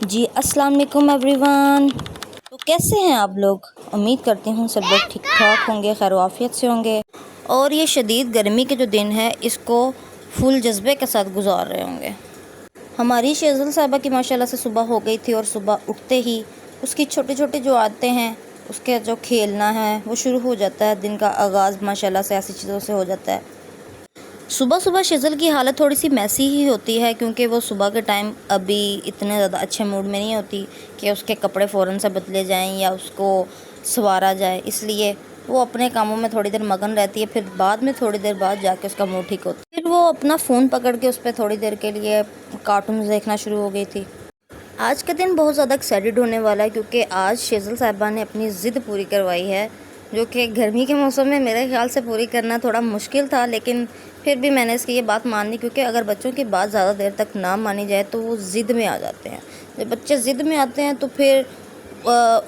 जी अस्सलाम वालेकुम एवरीवन। तो कैसे हैं आप लोग? उम्मीद करती हूँ सब लोग ठीक ठाक होंगे, खैर आफियत से होंगे और ये शदीद गर्मी के जो दिन है इसको फुल जज्बे के साथ गुजार रहे होंगे। हमारी शेज़ल साहिबा की माशाल्लाह से सुबह हो गई थी और सुबह उठते ही उसकी छोटी छोटी जो आदतें हैं, उसके जो खेलना है वो शुरू हो जाता है। दिन का आगाज़ माशाल्लाह से ऐसी चीज़ों से हो जाता है। सुबह सुबह शेज़ल की हालत थोड़ी सी मैसी ही होती है क्योंकि वो सुबह के टाइम अभी इतने ज़्यादा अच्छे मूड में नहीं होती कि उसके कपड़े फ़ौरन से बदले जाएं या उसको संवारा जाए, इसलिए वो अपने कामों में थोड़ी देर मगन रहती है। फिर बाद में थोड़ी देर बाद जाके उसका मूड ठीक होता है। फिर वो अपना फ़ोन पकड़ के उस पर थोड़ी देर के लिए कार्टून देखना शुरू हो गई थी। आज का दिन बहुत ज़्यादा एक्साइटेड होने वाला है क्योंकि आज शेज़ल साहिबा ने अपनी ज़िद पूरी करवाई है, जो कि गर्मी के मौसम में मेरे ख्याल से पूरी करना थोड़ा मुश्किल था, लेकिन फिर भी मैंने इसकी ये बात मान ली क्योंकि अगर बच्चों की बात ज़्यादा देर तक ना मानी जाए तो वो ज़िद में आ जाते हैं। जब बच्चे ज़िद में आते हैं तो फिर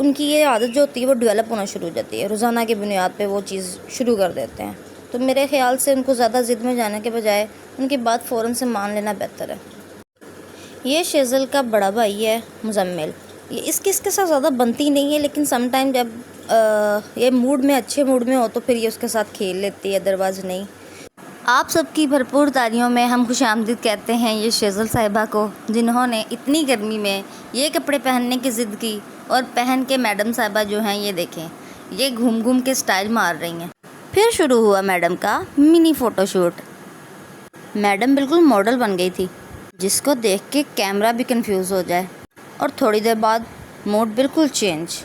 उनकी ये आदत जो होती है वो डेवलप होना शुरू हो जाती है। रोज़ाना की बुनियाद पे वो चीज़ शुरू कर देते हैं। तो मेरे ख्याल से उनको ज़्यादा ज़िद में जाने के बजाय उनकी बात फ़ौरन से मान लेना बेहतर है। ये शेज़ल का बड़ा भाई है मुज़म्मिल। ये इसके साथ ज़्यादा बनती नहीं है, लेकिन समटाइम जब ये मूड में अच्छे मूड में हो तो फिर ये उसके साथ खेल लेती है, अदरवाइज़ नहीं। आप सबकी भरपूर तालियों में हम खुशामदीद कहते हैं ये शेज़ल साहिबा को, जिन्होंने इतनी गर्मी में ये कपड़े पहनने की ज़िद की और पहन के मैडम साहिबा जो हैं ये देखें, ये घूम घूम के स्टाइल मार रही हैं। फिर शुरू हुआ मैडम का मिनी फ़ोटोशूट। मैडम बिल्कुल मॉडल बन गई थी, जिसको देख के कैमरा भी कंफ्यूज हो जाए। और थोड़ी देर बाद मूड बिल्कुल चेंज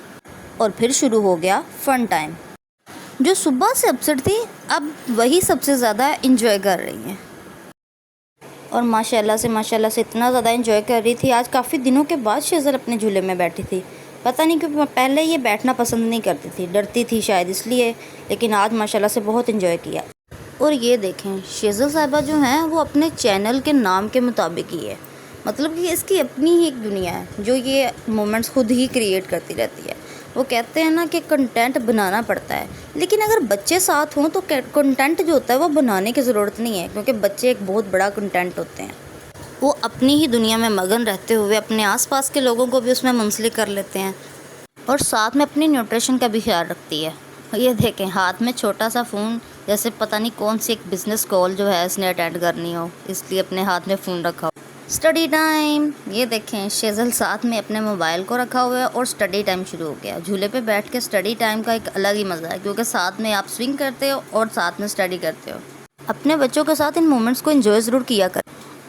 और फिर शुरू हो गया फ़न टाइम। जो सुबह से अपसेट थी अब वही सबसे ज़्यादा इंजॉय कर रही हैं और माशाल्लाह से इतना ज़्यादा इंजॉय कर रही थी। आज काफ़ी दिनों के बाद शेज़ल अपने झूले में बैठी थी। पता नहीं क्यों पहले ये बैठना पसंद नहीं करती थी, डरती थी शायद इसलिए, लेकिन आज माशाल्लाह से बहुत इंजॉय किया। और ये देखें शेज़ल साहिबा जो हैं वो अपने चैनल के नाम के मुताबिक ही है, मतलब कि इसकी अपनी ही एक दुनिया है जो ये मोमेंट्स खुद ही क्रिएट करती रहती है। वो कहते हैं ना कि कंटेंट बनाना पड़ता है, लेकिन अगर बच्चे साथ हों तो कंटेंट जो होता है वो बनाने की ज़रूरत नहीं है, क्योंकि बच्चे एक बहुत बड़ा कंटेंट होते हैं। वो अपनी ही दुनिया में मगन रहते हुए अपने आसपास के लोगों को भी उसमें मुंसलिक कर लेते हैं और साथ में अपनी न्यूट्रिशन का भी ख्याल रखती है। ये देखें हाथ में छोटा सा फ़ोन, जैसे पता नहीं कौन सी एक बिज़नेस कॉल जो है इसने अटेंड करनी हो, इसलिए अपने हाथ में फ़ोन रखा हो। स्टडी टाइम, ये देखें शेज़ल साथ में अपने मोबाइल को रखा हुआ है और स्टडी टाइम शुरू हो गया। झूले पे बैठ के स्टडी टाइम का एक अलग ही मज़ा है, क्योंकि साथ में आप स्विंग करते हो और साथ में स्टडी करते हो। अपने बच्चों के साथ इन मोमेंट्स को एंजॉय ज़रूर किया कर।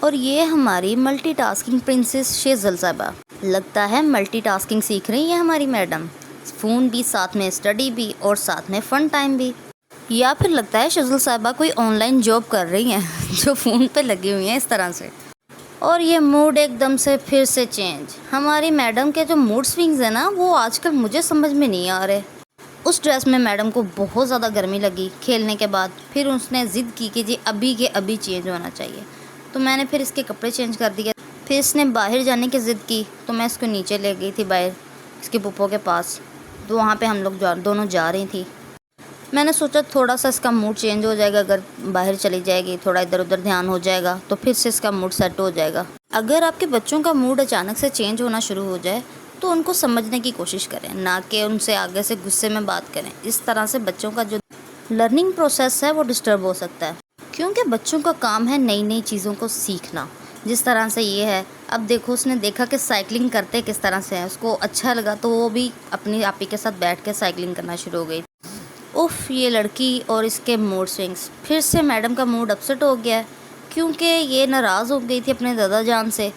और ये हमारी मल्टीटास्किंग प्रिंसेस शेज़ल साहिबा, लगता है मल्टीटास्किंग सीख रही है हमारी मैडम। फ़ोन भी, साथ में स्टडी भी और साथ में फ़न टाइम भी। या फिर लगता है शेज़ल साहिबा कोई ऑनलाइन जॉब कर रही हैं जो फ़ोन पे लगी हुई हैं इस तरह से। और ये मूड एकदम से फिर से चेंज। हमारी मैडम के जो मूड स्विंग्स हैं ना वो आजकल मुझे समझ में नहीं आ रहे। उस ड्रेस में मैडम को बहुत ज़्यादा गर्मी लगी खेलने के बाद, फिर उसने ज़िद की कि जी अभी के अभी चेंज होना चाहिए, तो मैंने फिर इसके कपड़े चेंज कर दिए। फिर इसने बाहर जाने की ज़िद की तो मैं इसको नीचे ले गई थी बाहर इसके पुप्पो के पास, तो वहाँ पे हम लोग दोनों जा रही थी। मैंने सोचा थोड़ा सा इसका मूड चेंज हो जाएगा, अगर बाहर चली जाएगी, थोड़ा इधर उधर ध्यान हो जाएगा तो फिर से इसका मूड सेट हो जाएगा। अगर आपके बच्चों का मूड अचानक से चेंज होना शुरू हो जाए तो उनको समझने की कोशिश करें, ना कि उनसे आगे से गुस्से में बात करें। इस तरह से बच्चों का जो लर्निंग प्रोसेस है वो डिस्टर्ब हो सकता है, क्योंकि बच्चों का काम है नई नई चीज़ों को सीखना। जिस तरह से ये है, अब देखो उसने देखा कि साइकिलिंग करते किस तरह से है, उसको अच्छा लगा तो वो भी अपनी आपी के साथ बैठ के साइकिलिंग करना शुरू हो गई। उफ़, ये लड़की और इसके मूड स्विंग्स। फिर से मैडम का मूड अपसेट हो गया क्योंकि ये नाराज़ हो गई थी अपने दादा जान से,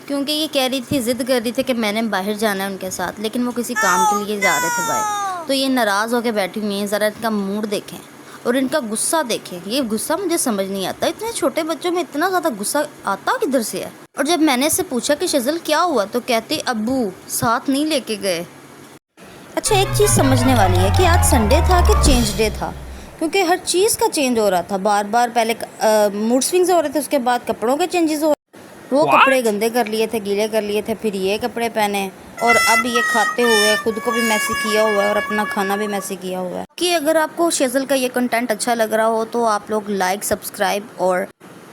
क्योंकि ये कह रही थी, ज़िद कर रही थी कि मैंने बाहर जाना है उनके साथ, लेकिन वो किसी काम के लिए जा रहे थे बाहर। तो ये नाराज़ होकर बैठी हुई हैं। ज़रा इनका मूड देखें और इनका गुस्सा देखें। ये गुस्सा मुझे समझ नहीं आता, इतने छोटे बच्चों में इतना ज़्यादा गुस्सा आता किधर से है। और जब मैंने इससे पूछा कि शेज़ल क्या हुआ, तो कहती अब्बू साथ नहीं लेके गए। अच्छा, एक चीज़ समझने वाली है कि आज संडे था कि चेंज डे था, क्योंकि हर चीज़ का चेंज हो रहा था बार बार। पहले मूड स्विंग्स हो रहे थे, उसके बाद कपड़ों के चेंजेस हो रहे। वो कपड़े गंदे कर लिए थे, गीले कर लिए थे, फिर ये कपड़े पहने, और अब ये खाते हुए खुद को भी मैसी किया हुआ है और अपना खाना भी मैसी किया हुआ है। कि अगर आपको शेज़ल का ये कंटेंट अच्छा लग रहा हो तो आप लोग लाइक, सब्सक्राइब और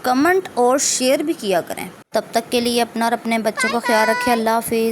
कमेंट और शेयर भी किया करें। तब तक के लिए अपना और अपने बच्चों का ख्याल रखें। अल्लाह हाफिज़।